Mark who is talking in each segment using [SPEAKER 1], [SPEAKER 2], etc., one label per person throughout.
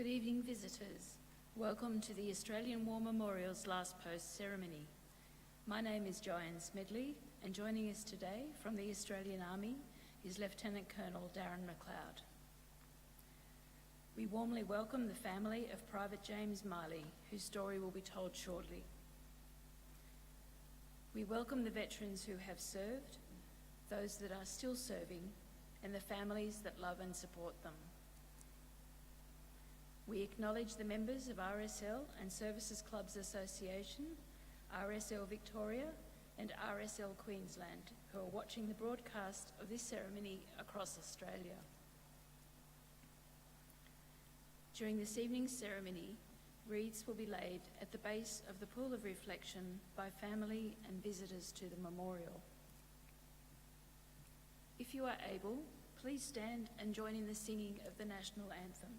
[SPEAKER 1] Good evening, visitors. Welcome to the Australian War Memorial's Last Post ceremony. My name is Joanne Smedley, and joining us today from the Australian Army is Lieutenant Colonel Darren McLeod. We warmly welcome the family of Private James Mylie, whose story will be told shortly. We welcome the veterans who have served, those that are still serving, and the families that love and support them. We acknowledge the members of RSL and Services Clubs Association, RSL Victoria and RSL Queensland, who are watching the broadcast of this ceremony across Australia. During this evening's ceremony, wreaths will be laid at the base of the pool of reflection by family and visitors to the memorial. If you are able, please stand and join in the singing of the national anthem.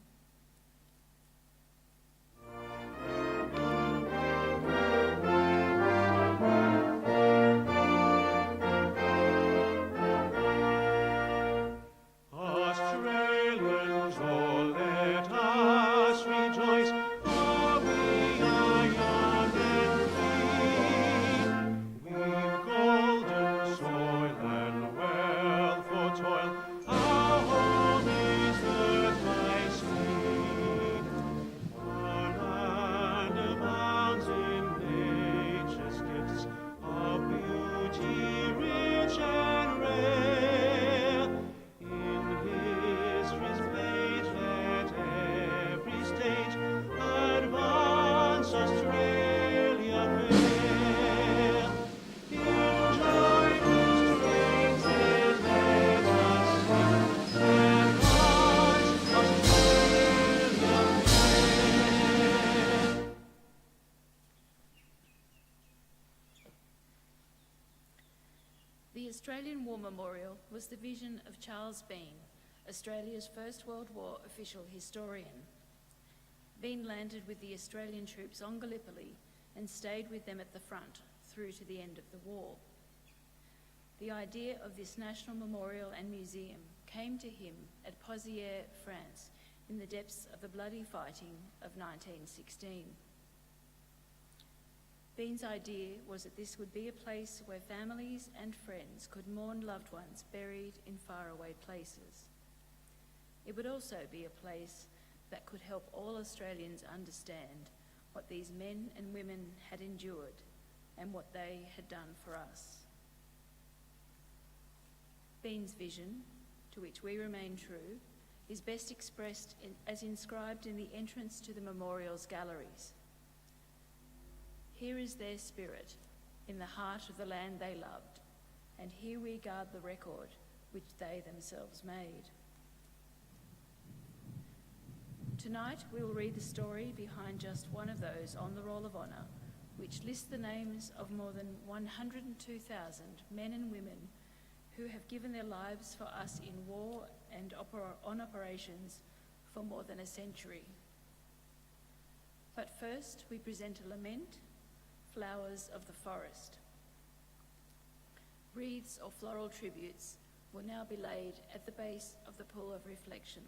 [SPEAKER 1] The Australian War Memorial was the vision of Charles Bean, Australia's First World War official historian. Bean landed with the Australian troops on Gallipoli and stayed with them at the front through to the end of the war. The idea of this national memorial and museum came to him at Pozières, France, in the depths of the bloody fighting of 1916. Bean's idea was that this would be a place where families and friends could mourn loved ones buried in faraway places. It would also be a place that could help all Australians understand what these men and women had endured and what they had done for us. Bean's vision, to which we remain true, is best expressed as inscribed in the entrance to the memorial's galleries. Here is their spirit, in the heart of the land they loved, and here we guard the record which they themselves made. Tonight we will read the story behind just one of those on the Roll of Honour, which lists the names of more than 102,000 men and women who have given their lives for us in war and on operations for more than a century. But first we present a lament, Flowers of the Forest. Wreaths or floral tributes will now be laid at the base of the pool of reflection.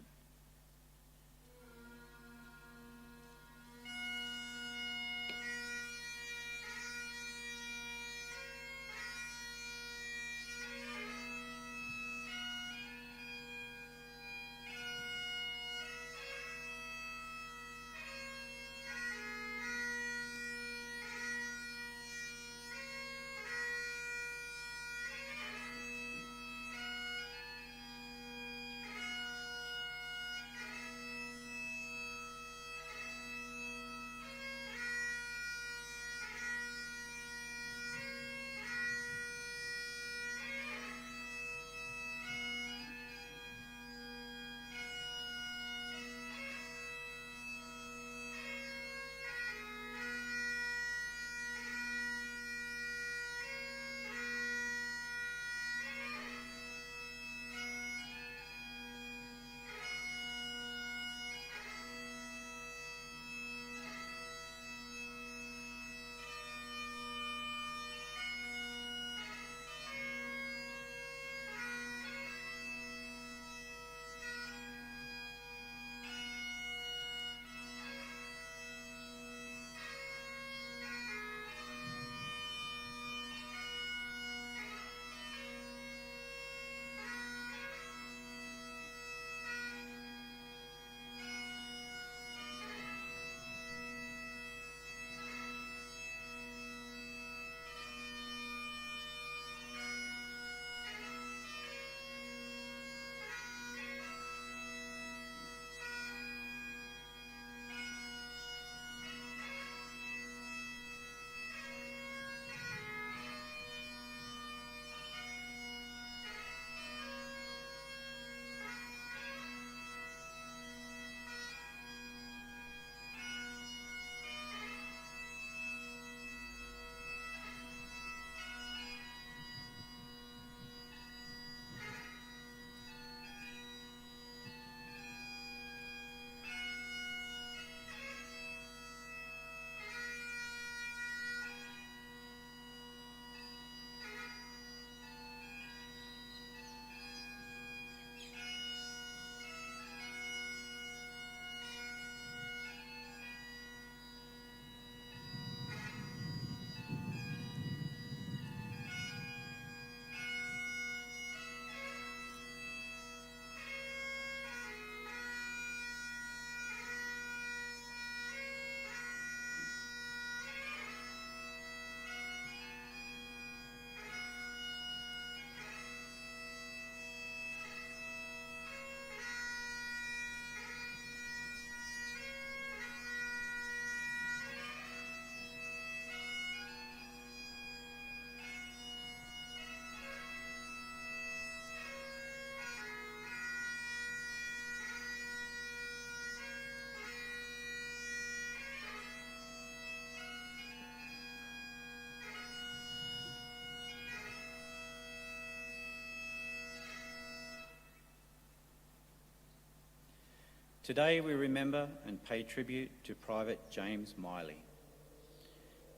[SPEAKER 2] Today we remember and pay tribute to Private James Mylie.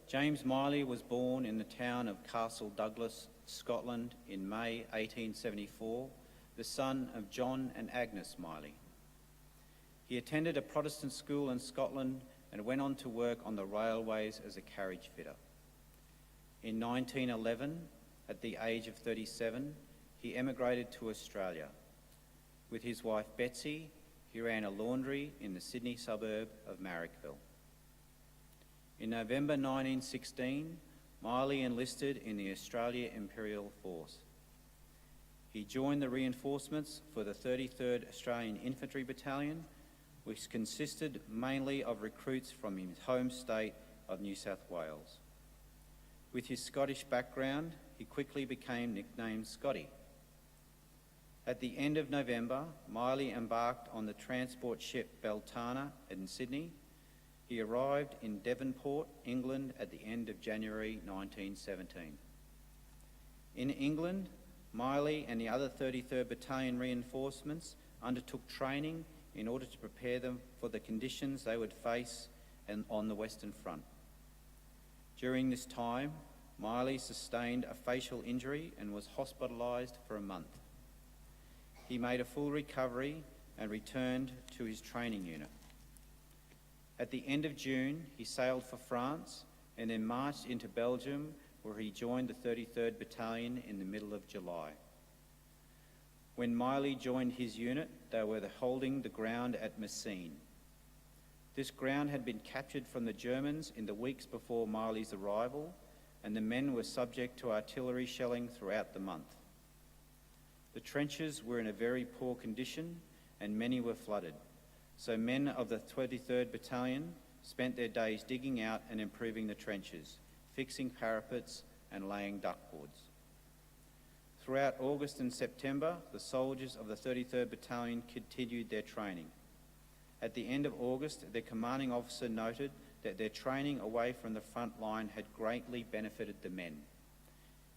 [SPEAKER 2] James Mylie was born in the town of Castle Douglas, Scotland in May 1874, the son of John and Agnes Mylie. He attended a Protestant school in Scotland and went on to work on the railways as a carriage fitter. In 1911, at the age of 37, he emigrated to Australia. With his wife Betsy, he ran a laundry in the Sydney suburb of Marrickville. In November 1916, Mylie enlisted in the Australia Imperial Force. He joined the reinforcements for the 33rd Australian Infantry Battalion, which consisted mainly of recruits from his home state of New South Wales. With his Scottish background, he quickly became nicknamed Scotty. At the end of November, Mylie embarked on the transport ship Beltana in Sydney. He arrived in Devonport, England at the end of January 1917. In England, Mylie and the other 33rd Battalion reinforcements undertook training in order to prepare them for the conditions they would face on the Western Front. During this time, Mylie sustained a facial injury and was hospitalised for a month. He made a full recovery and returned to his training unit. At the end of June, he sailed for France and then marched into Belgium, where he joined the 33rd Battalion in the middle of July. When Mylie joined his unit, they were holding the ground at Messines. This ground had been captured from the Germans in the weeks before Mylie's arrival, and the men were subject to artillery shelling throughout the month. The trenches were in a very poor condition and many were flooded, so men of the 23rd Battalion spent their days digging out and improving the trenches, fixing parapets and laying duckboards. Throughout August and September, the soldiers of the 33rd Battalion continued their training. At the end of August, their commanding officer noted that their training away from the front line had greatly benefited the men.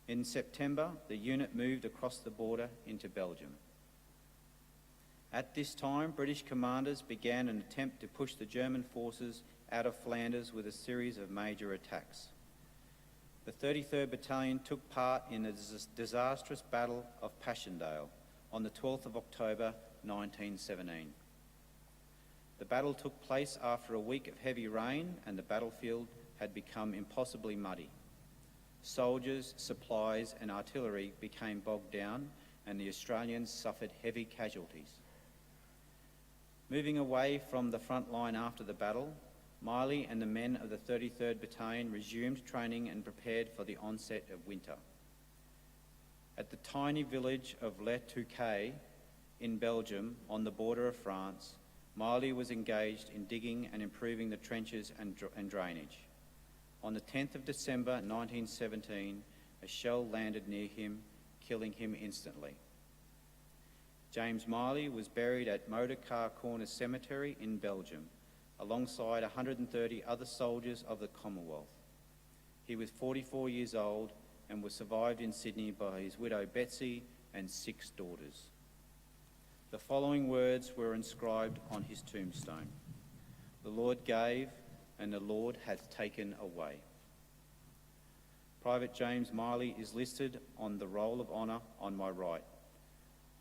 [SPEAKER 2] In September, the unit moved across the border into Belgium. At this time, British commanders began an attempt to push the German forces out of Flanders with a series of major attacks. The 33rd Battalion took part in the disastrous Battle of Passchendaele on the 12th of October 1917. The battle took place after a week of heavy rain and the battlefield had become impossibly muddy. Soldiers, supplies and artillery became bogged down and the Australians suffered heavy casualties. Moving away from the front line after the battle, Mylie and the men of the 33rd Battalion resumed training and prepared for the onset of winter. At the tiny village of Les Touquets in Belgium on the border of France, Mylie was engaged in digging and improving the trenches and drainage. On the 10th of December 1917, a shell landed near him, killing him instantly. James Mylie was buried at Motorcar Corner Cemetery in Belgium, alongside 130 other soldiers of the Commonwealth. He was 44 years old and was survived in Sydney by his widow Betsy and 6 daughters. The following words were inscribed on his tombstone: "The Lord gave, and the Lord hath taken away." Private James Mylie is listed on the Roll of Honour on my right,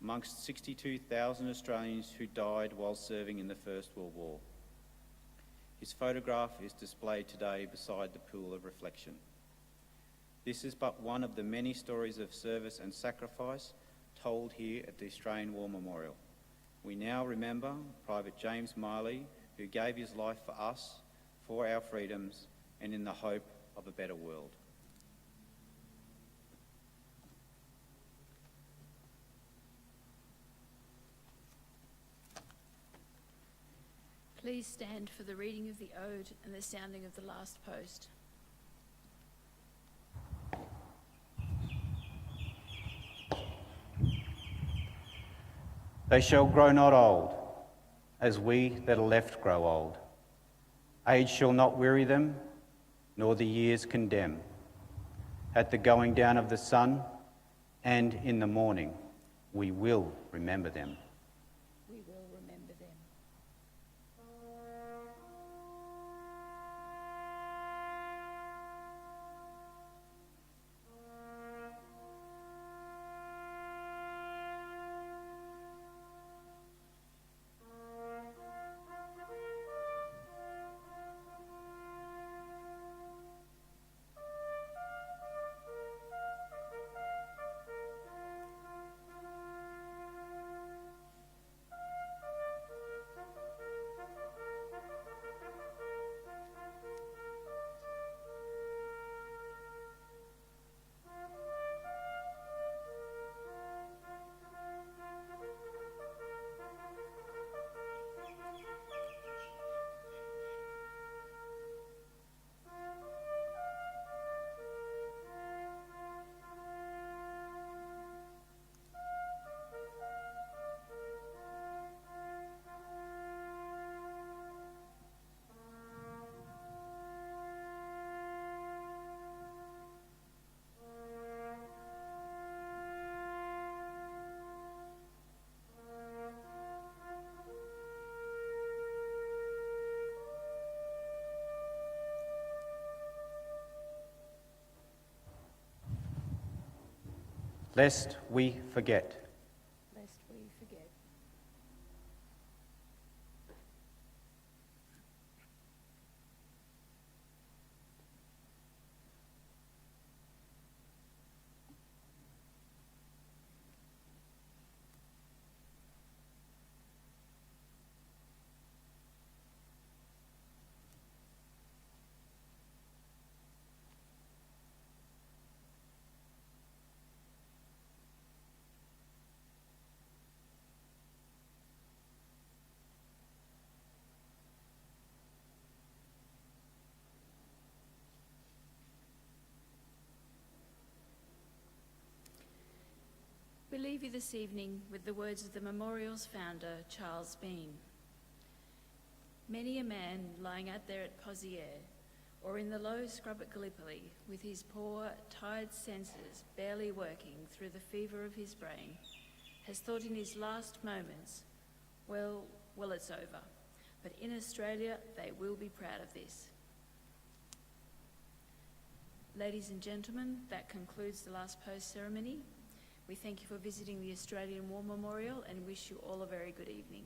[SPEAKER 2] amongst 62,000 Australians who died while serving in the First World War. His photograph is displayed today beside the pool of reflection. This is but one of the many stories of service and sacrifice told here at the Australian War Memorial. We now remember Private James Mylie, who gave his life for us, for our freedoms, and in the hope of a better world.
[SPEAKER 1] Please stand for the reading of the Ode and the sounding of the last post.
[SPEAKER 2] They shall grow not old, as we that are left grow old. Age shall not weary them, nor the years condemn. At the going down of the sun, and in the morning, we will remember them.
[SPEAKER 1] We will remember them.
[SPEAKER 3] lest we forget.
[SPEAKER 1] lest we forget. We leave you this evening with the words of the memorial's founder, Charles Bean. Many a man lying out there at Poziere, or in the low scrub at Gallipoli, with his poor, tired senses barely working through the fever of his brain, has thought in his last moments, well, it's over. But in Australia, they will be proud of this. Ladies and gentlemen, that concludes the last post ceremony. We thank you for visiting the Australian War Memorial and wish you all a very good evening.